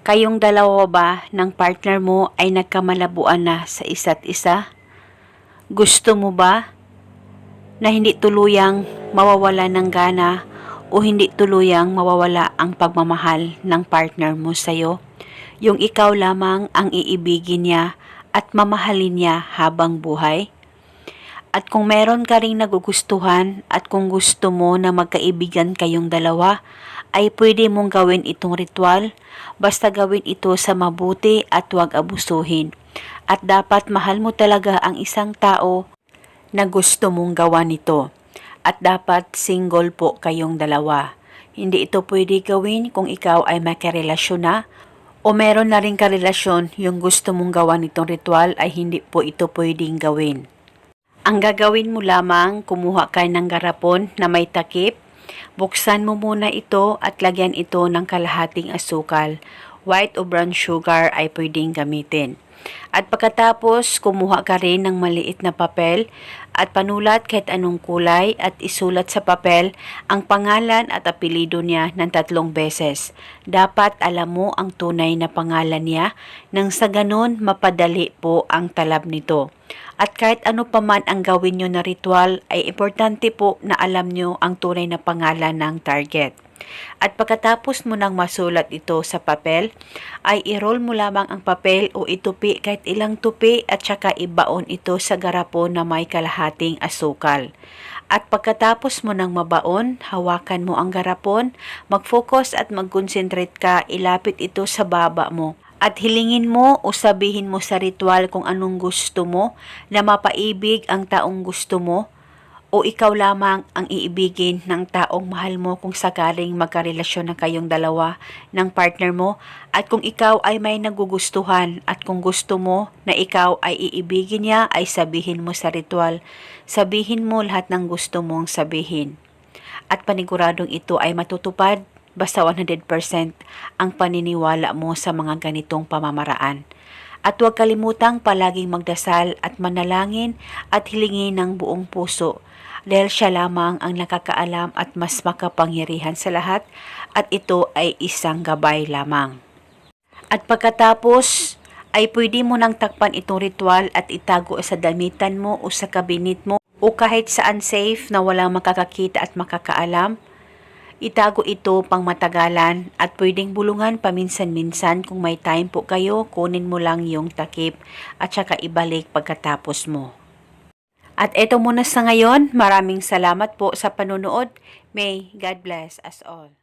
Kayong dalawa ba ng partner mo ay nagkamalabuan na sa isa't isa? Gusto mo ba na hindi tuluyang mawawala ng gana o hindi tuluyang mawawala ang pagmamahal ng partner mo sa'yo? Yung ikaw lamang ang iibigin niya at mamahalin niya habang buhay? At kung meron ka ring nagugustuhan at kung gusto mo na magkaibigan kayong dalawa, ay pwede mong gawin itong ritual, basta gawin ito sa mabuti at huwag abusuhin. At dapat mahal mo talaga ang isang tao na gusto mong gawa nito. At dapat single po kayong dalawa. Hindi ito pwede gawin kung ikaw ay makarelasyon na o meron na rin karelasyon yung gusto mong gawa nitong ritual ay hindi po ito pwedeng gawin. Ang gagawin mo lamang, kumuha ka ng garapon na may takip, buksan mo muna ito at lagyan ito ng kalahating asukal. White o brown sugar ay pwedeng gamitin. At pagkatapos, kumuha ka rin ng maliit na papel at panulat kahit anong kulay at isulat sa papel ang pangalan at apelido niya ng 3 beses. Dapat alam mo ang tunay na pangalan niya nang sa ganun mapadali po ang talab nito. At kahit ano pa man ang gawin nyo na ritual, ay importante po na alam nyo ang tunay na pangalan ng target. At pagkatapos mo nang masulat ito sa papel, ay i-roll mo lamang ang papel o itupi kahit ilang tupi at saka ibaon ito sa garapon na may kalahating asukal. At pagkatapos mo nang mabaon, hawakan mo ang garapon, mag-focus at mag-concentrate ka, ilapit ito sa baba mo. At hilingin mo o sabihin mo sa ritual kung anong gusto mo na mapaibig ang taong gusto mo o ikaw lamang ang iibigin ng taong mahal mo kung sakaling magkarelasyon na kayong dalawa ng partner mo at kung ikaw ay may nagugustuhan at kung gusto mo na ikaw ay iibigin niya ay sabihin mo sa ritual, sabihin mo lahat ng gusto mong sabihin. At paniguradong ito ay matutupad basta 100% ang paniniwala mo sa mga ganitong pamamaraan. At huwag kalimutang palaging magdasal at manalangin at hilingin ng buong puso dahil siya lamang ang nakakaalam at mas makapangyarihan sa lahat at ito ay isang gabay lamang. At pagkatapos ay pwede mo nang takpan itong ritual at itago sa damitan mo o sa kabinet mo o kahit saan safe na walang makakakita at makakaalam. Itago ito pang matagalan at pwedeng bulungan paminsan-minsan kung may time po kayo, kunin mo lang yung takip at saka ibalik pagkatapos mo. At eto muna sa ngayon, maraming salamat po sa panunood. May God bless us all.